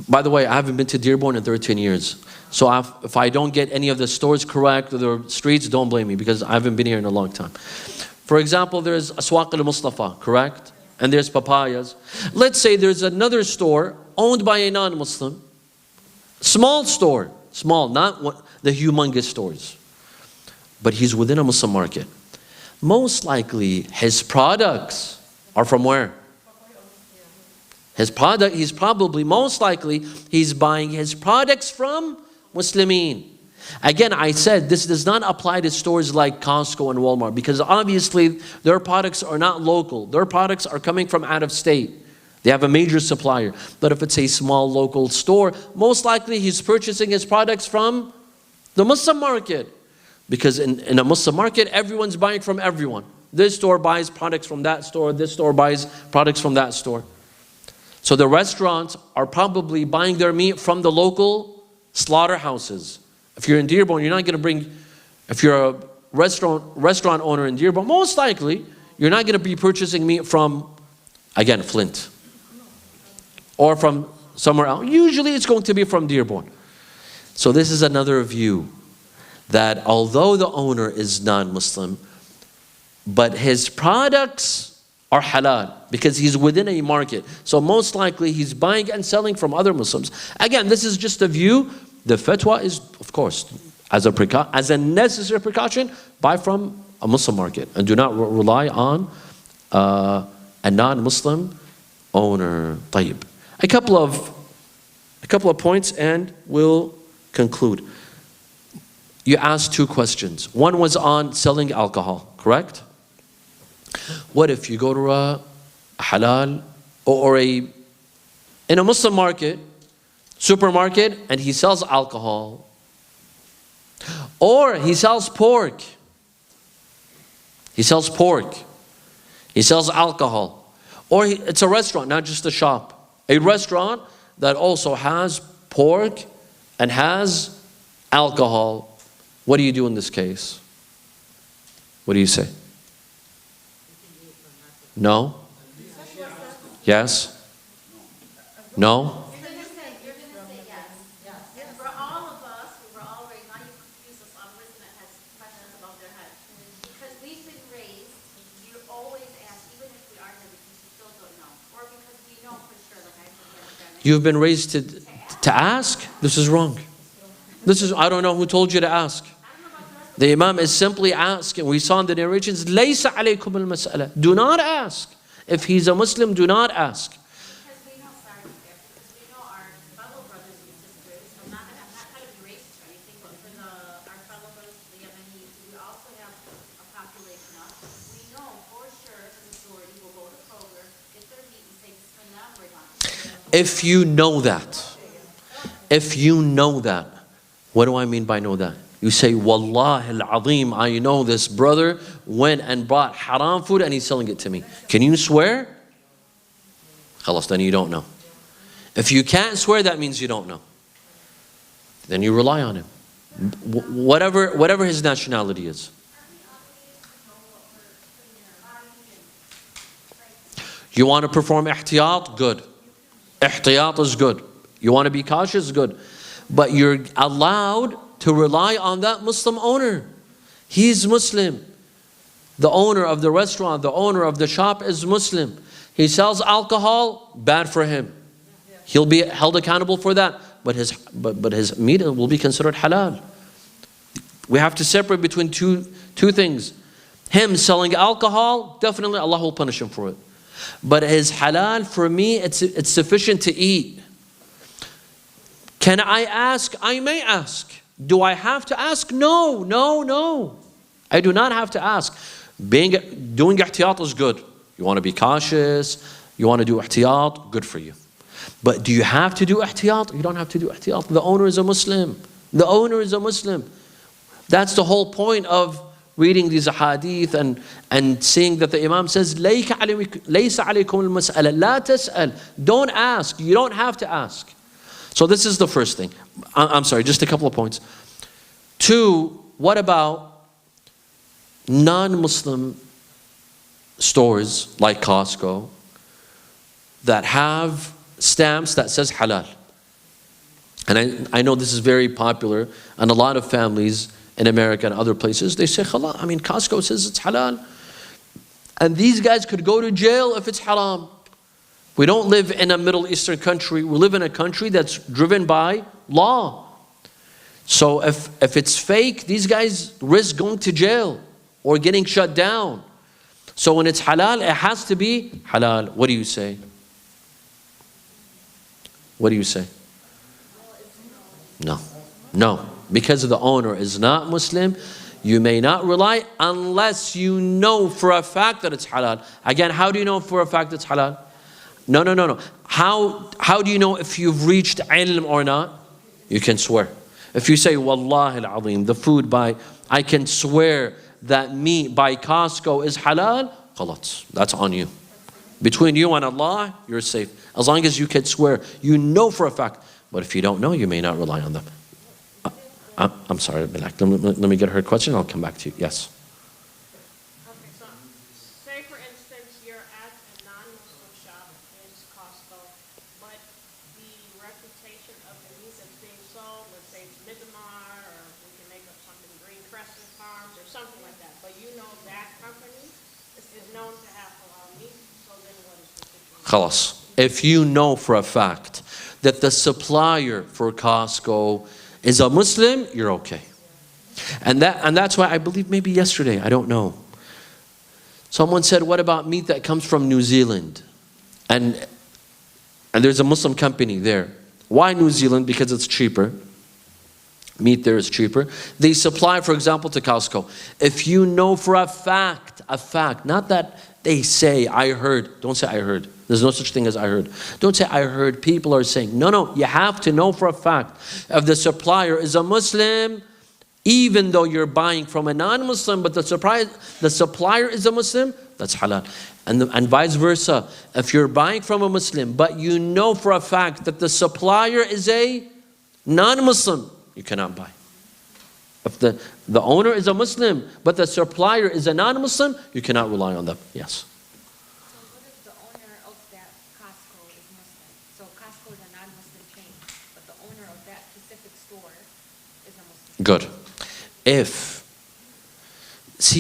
S1: by the way, I haven't been to Dearborn in 13 years. So if I don't get any of the stores correct or the streets, don't blame me because I haven't been here in a long time. For example, there's Aswaq al-Mustafa, correct? And there's Papayas. Let's say there's another store owned by a non-Muslim. Small store. Small, not the humongous stores. But he's within a Muslim market. Most likely, his products are from where? His product, most likely, he's buying his products from Muslimin. Again, I said this does not apply to stores like Costco and Walmart because obviously their products are not local. Their products are coming from out of state. They have a major supplier. But if it's a small local store, most likely he's purchasing his products from the Muslim market. Because in a Muslim market, everyone's buying from everyone. This store buys products from that store. This store buys products from that store. So the restaurants are probably buying their meat from the local slaughterhouses. If you're in Dearborn, you're not going to bring, if you're a restaurant owner in Dearborn, most likely you're not going to be purchasing meat from, again, Flint or from somewhere else. Usually it's going to be from Dearborn. So this is another view that although the owner is non-Muslim, but his products are halal because he's within a market. So most likely he's buying and selling from other Muslims. Again, this is just a view. The fatwa is, of course, as a necessary precaution, buy from a Muslim market and do not rely on a non-Muslim owner. طيب. A couple of points and we'll conclude. You asked two questions. One was on selling alcohol, correct? What if you go to a halal or in a Muslim market, supermarket, and he sells alcohol? Or he sells pork. He sells pork. He sells alcohol. Or it's a restaurant, not just a shop. A restaurant that also has pork and has alcohol. What do you do in this case? What do you say? No? Yes? No?
S3: You're gonna say yes. And for all of us who were all raised, now you confuse us on wisdom that has questions above their head. Because we've been raised, you always ask, even if we are there, because you still don't know. Or because we know for sure, like I said,
S1: You've been raised to ask? This is wrong. I don't know who told you to ask. The Imam is simply asking. We saw in the narrations, لَيْسَ عَلَيْكُمُ الْمَسْأَلَةِ. Do not ask. If he's a Muslim, do not ask.
S3: Because we know, sorry, because we know our fellow brothers and sisters, I'm not trying to be racist or anything, but for our fellow brothers, the Yemenis, we also have a population of, we know for sure the majority will go to Kroger, get their meat and say, Bismillah, we're done.
S1: If you know that, what do I mean by know that? You say, Wallahi al-Azim, I know this brother went and bought haram food and he's selling it to me. Can you swear? Khalas, then you don't know. If you can't swear, that means you don't know. Then you rely on him. Whatever his nationality is. You want to perform ihtiyat? Good. Ihtiyat is good. You want to be cautious? Good. But you're allowed to rely on that Muslim owner. He's Muslim. The owner of the restaurant, the owner of the shop is Muslim. He sells alcohol, bad for him. He'll be held accountable for that. But his meat will be considered halal. We have to separate between two things. Him selling alcohol, definitely Allah will punish him for it. But his halal, for me, it's sufficient to eat. Can I ask? I may ask. Do I have to ask? No. I do not have to ask. Doing ihtiyat is good. You want to be cautious. You want to do ihtiyat, good for you. But do you have to do ihtiyat? You don't have to do ihtiyat. The owner is a Muslim. The owner is a Muslim. That's the whole point of reading these hadith and seeing that the Imam says, لَيْسَ عَلَيْكُمُ الْمَسْأَلَةِ لَا تَسْأَلْ. Don't ask. You don't have to ask. So this is the first thing. I'm sorry, just a couple of points. Two, what about non-Muslim stores like Costco that have stamps that says halal? And I know this is very popular, and a lot of families in America and other places, they say halal. I mean, Costco says it's halal. And these guys could go to jail if it's haram. We don't live in a Middle Eastern country. We live in a country that's driven by law. So if it's fake, these guys risk going to jail or getting shut down. So when it's halal, it has to be halal. What do you say? What do you say? No. Because the owner is not Muslim, you may not rely unless you know for a fact that it's halal. Again, how do you know for a fact it's halal? No. How do you know if you've reached ilm or not? You can swear. If you say, Wallahi al-Azim, the food I can swear that meat by Costco is halal, khalas, that's on you. Between you and Allah, you're safe. As long as you can swear, you know for a fact. But if you don't know, you may not rely on them. I'm sorry, Bilak. Let me get her question. I'll come back to you. Yes.
S4: Okay, so say for instance, you're at a non-Muslim shop in Costco, but the reputation of the meat that's being sold, let's say it's Midamar, or we can make up something, Green Crescent Farms, or something like that, but you know that company is known to have halal meat, so then what is the situation?
S1: Khalas. If you know for a fact that the supplier for Costco is a Muslim, you're okay. And that's why I believe maybe yesterday, I don't know. Someone said, what about meat that comes from New Zealand? And there's a Muslim company there. Why New Zealand? Because it's cheaper. Meat there is cheaper. They supply, for example, to Costco. If you know for a fact, not that they say, I heard. Don't say I heard. There's no such thing as I heard. Don't say I heard. People are saying, no, you have to know for a fact. If the supplier is a Muslim, even though you're buying from a non-Muslim, but the supplier is a Muslim, that's halal. And vice versa. If you're buying from a Muslim, but you know for a fact that the supplier is a non-Muslim, you cannot buy. If the owner is a Muslim, but the supplier is a non-Muslim, you cannot rely on them. Yes.
S5: So what if the owner of that Costco is Muslim? So Costco is a non-Muslim chain, but the owner of that specific store is a Muslim.
S1: Good.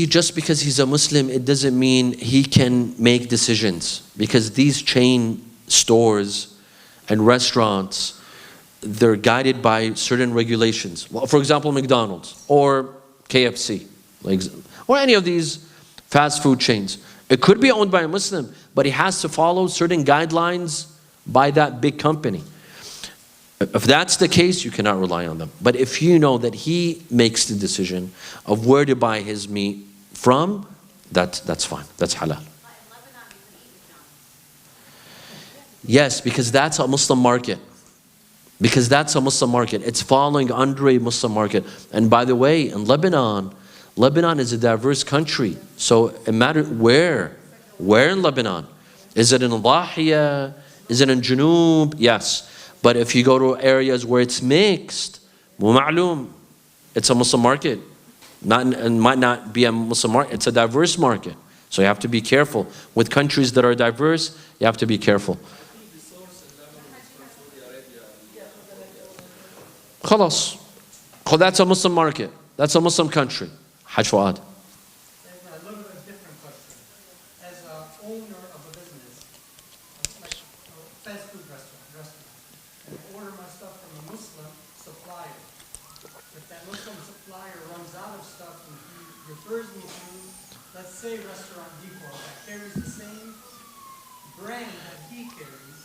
S1: Just because he's a Muslim, it doesn't mean he can make decisions. Because these chain stores and restaurants, they're guided by certain regulations. Well, for example, McDonald's or KFC, or any of these fast food chains. It could be owned by a Muslim, but he has to follow certain guidelines by that big company. If that's the case, you cannot rely on them. But if you know that he makes the decision of where to buy his meat from, that's fine. That's halal.
S3: But in Lebanon, you can eat McDonald's.
S1: Yes, because that's a Muslim market. It's falling under a Muslim market. And by the way, in Lebanon is a diverse country. So it matters where in Lebanon. Is it in Lahiya? Is it in Junub? Yes. But if you go to areas where it's mixed, ma'loom, it's a Muslim market. It might not be a Muslim market, it's a diverse market. So you have to be careful. With countries that are diverse, you have to be careful.
S2: I think the source in Lebanon is from Saudi Arabia.
S1: Khalas. Oh, that's a Muslim market. That's a Muslim country. Hajj Fuad.
S6: A little bit different question. As an owner of a business, like a fast food restaurant, and I order my stuff from a Muslim supplier. If that Muslim supplier runs out of stuff and he refers me to, let's say, Restaurant Depot, that carries the same brand that he carries,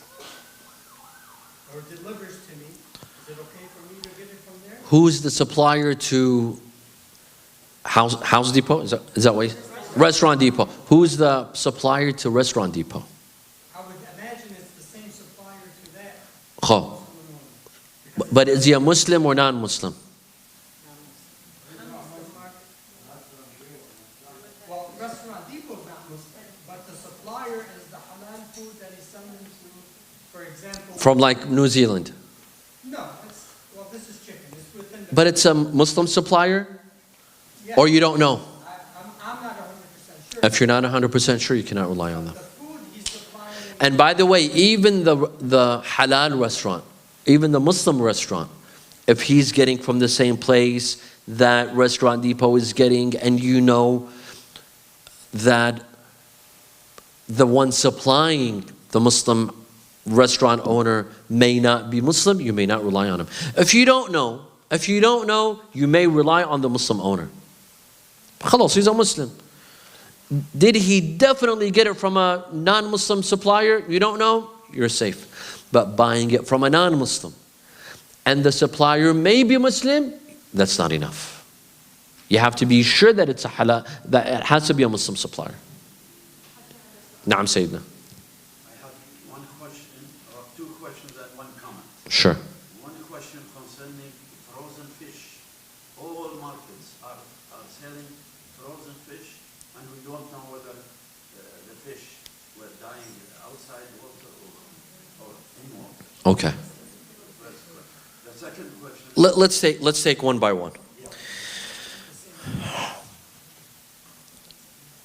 S6: or delivers to me, is it okay for me to get it from there?
S1: Who's the supplier to House Depot? Is that what? Restaurant Depot. Who's the supplier to Restaurant Depot?
S6: I would imagine it's the same supplier to that.
S1: Oh. But is he a Muslim or non-Muslim?
S6: Well, Restaurant Depot is not Muslim, but the supplier is the halal food that he's selling to, for example.
S1: From like New Zealand.
S6: No, this is chicken. It's within the.
S1: But it's a Muslim supplier?
S6: Yeah.
S1: Or you don't know?
S6: I'm not 100% sure.
S1: If you're not 100% sure, you cannot rely on them.
S6: The food he's supplying.
S1: And by the way, even the halal restaurant, even the Muslim restaurant, if he's getting from the same place that Restaurant Depot is getting, and you know that the one supplying the Muslim restaurant owner may not be Muslim, you may not rely on him. If you don't know, you may rely on the Muslim owner. Khalas, he's a Muslim. Did he definitely get it from a non-Muslim supplier? You don't know? You're safe. But buying it from a non-Muslim and the supplier may be Muslim, that's not enough. You have to be sure that it's a halal, that it has to be a Muslim supplier. Naam Sayyidina.
S7: I have one question, or two questions and one comment.
S1: Sure.
S7: One question concerning frozen fish. All markets are selling frozen fish, and we don't know whether the fish were dying outside water or in water.
S1: Okay.
S7: The second question.
S1: Let's take one by one.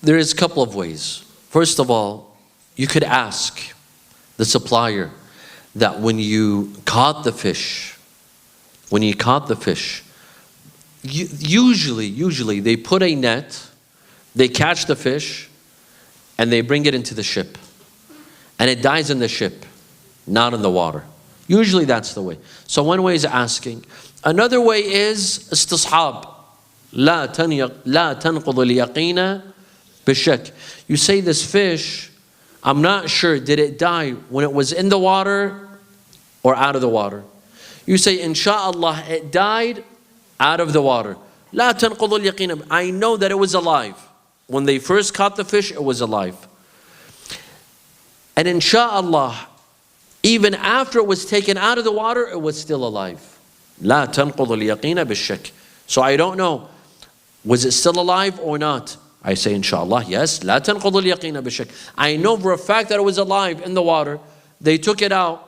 S1: There is a couple of ways. First of all, you could ask the supplier that when you caught the fish, usually they put a net, they catch the fish, and they bring it into the ship. And it dies in the ship, not in the water. Usually that's the way. So one way is asking. Another way is istishab. لا تنقض اليقين بالشك. You say this fish, I'm not sure, did it die when it was in the water or out of the water? You say, inshallah, it died out of the water. لا تنقض اليقين. I know that it was alive. When they first caught the fish, it was alive. And inshallah, even after it was taken out of the water, it was still alive. لا تنقض اليقين بالشك. So I don't know, was it still alive or not? I say inshallah, yes. لا تنقض اليقين بالشك. I know for a fact that it was alive in the water. They took it out.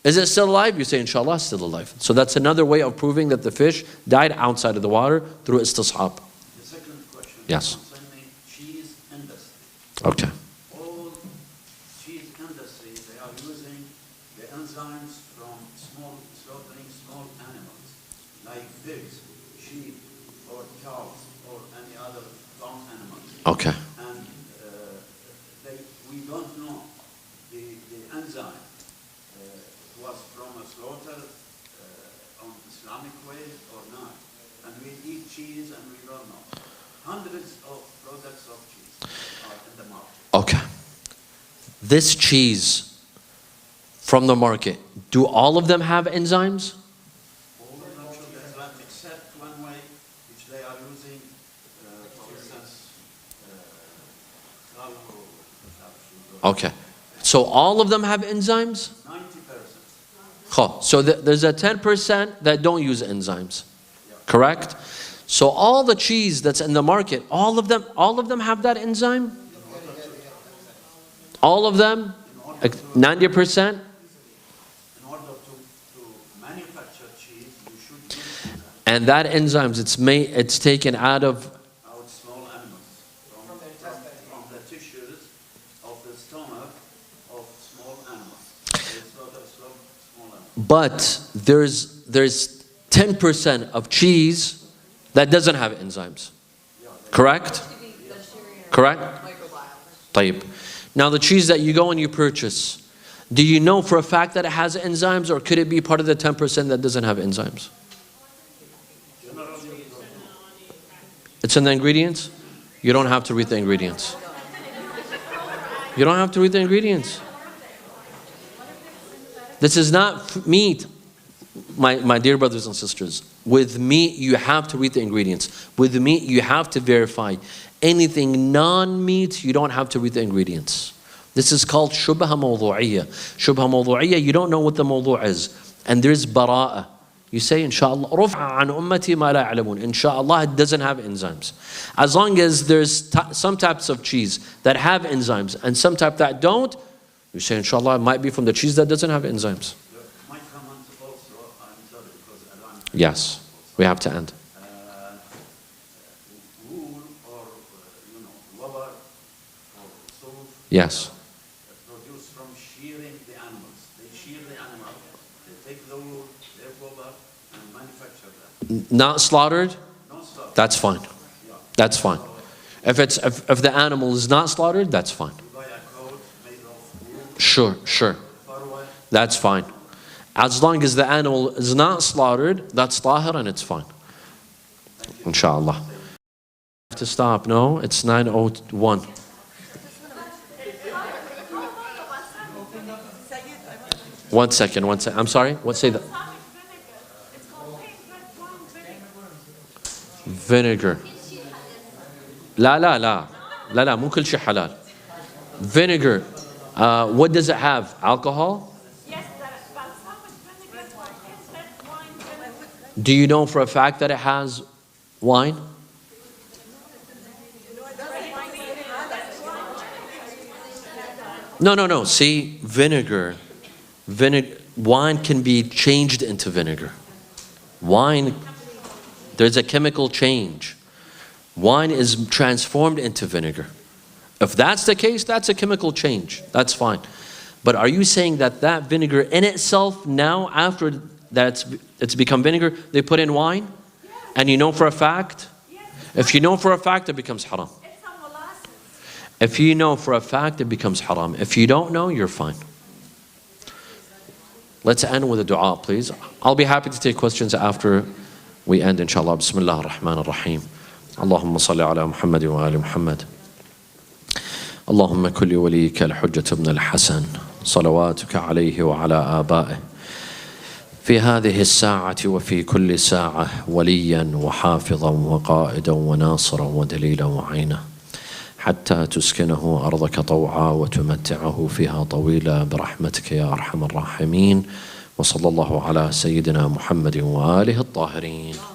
S1: Is it still alive? You say inshallah, still alive. So that's another way of proving that the fish died outside of the water through istishab.
S7: The second question.
S1: Yes.
S7: Concerning cheese industry.
S1: Okay.
S7: All cheese industry, they are using the enzymes from slaughtering small animals, like pigs, sheep, or cows, or any other farm animals.
S1: Okay.
S7: And we don't know the enzyme was from a slaughter on Islamic way or not. And we eat cheese and we don't know. Hundreds of products of cheese are in the market.
S1: Okay. This cheese from the market, do all of them have enzymes?
S7: All of them should have, except one way which they are using, for instance,
S1: Okay. So all of them have enzymes?
S7: 90%.
S1: So there's a 10% that don't use enzymes. Correct? So all the cheese that's in the market, all of them have that enzyme? All of them? 90%?
S7: In order to manufacture cheese, you should use enzymes.
S1: And that enzymes, it's taken out of
S7: Out small animals, from the tissues of the stomach of small animals. They slaughter small animals.
S1: But there's 10% of cheese that doesn't have enzymes. Correct? Correct? طيب. Now the cheese that you go and you purchase, do you know for a fact that it has enzymes, or could it be part of the 10% that doesn't have enzymes? It's in the ingredients? You don't have to read the ingredients. You don't have to read the ingredients. This is not meat, my dear brothers and sisters. With meat, you have to read the ingredients. With meat, you have to verify. Anything non-meat, you don't have to read the ingredients. This is called shubha mawdu'iyya. Shubha mawdu'iyya, you don't know what the mawdu' is. And there's bara'ah. You say, inshallah, رُفْعَ عَنْ أُمَّتِي مَا لَا يَعْلَمُونَ. Inshallah, it doesn't have enzymes. As long as there's some types of cheese that have enzymes and some type that don't, you say, inshallah, it might be from the cheese that doesn't have enzymes.
S7: My comment also, I'm sorry, because I don't.
S1: Yes, we have to end.
S7: Wool or, rubber or soap.
S1: Yes.
S7: Produced from shearing the animals. They shear the animal, they take the wool, their rubber, and manufacture them.
S1: Not slaughtered?
S7: No slaughter.
S1: That's fine. That's fine. If the animal is not slaughtered, that's fine.
S7: You buy a coat made of wool,
S1: Sure.
S7: far away.
S1: That's fine. As long as the animal is not slaughtered, that's tahir and it's fine. Inshallah. Have to stop. No, it's 9:01. One second. I'm sorry. What say that?
S4: It's called red wine
S1: Vinegar.
S4: vinegar.
S1: لا مو كل شيء حلال. Vinegar. What does it have? Alcohol?
S4: Yes, but some vinegar is red wine vinegar.
S1: Do you know for a fact that it has wine? No. See, vinegar, wine can be changed into vinegar. Wine, there's a chemical change. Wine is transformed into vinegar. If that's the case, that's a chemical change. That's fine. But are you saying that that vinegar in itself, now after that it's become vinegar, they put in wine? And you know for a fact? If you know for a fact, it becomes haram.
S3: It's a molasses.
S1: If you know for a fact, it becomes haram. If you don't know, you're fine. Let's end with a dua, please. I'll be happy to take questions after we end, inshallah. Bismillah ar-Rahman ar-Rahim. Allahumma salli ala Muhammad wa ali Muhammad. اللهم كل وليك الحجة بن الحسن صلواتك عليه وعلى آبائه في هذه الساعة وفي كل ساعة وليا وحافظا وقائدا وناصرا ودليلا وعينا حتى تسكنه أرضك طوعا وتمتعه فيها طويلا برحمتك يا أرحم الراحمين وصلى الله على سيدنا محمد وآله الطاهرين.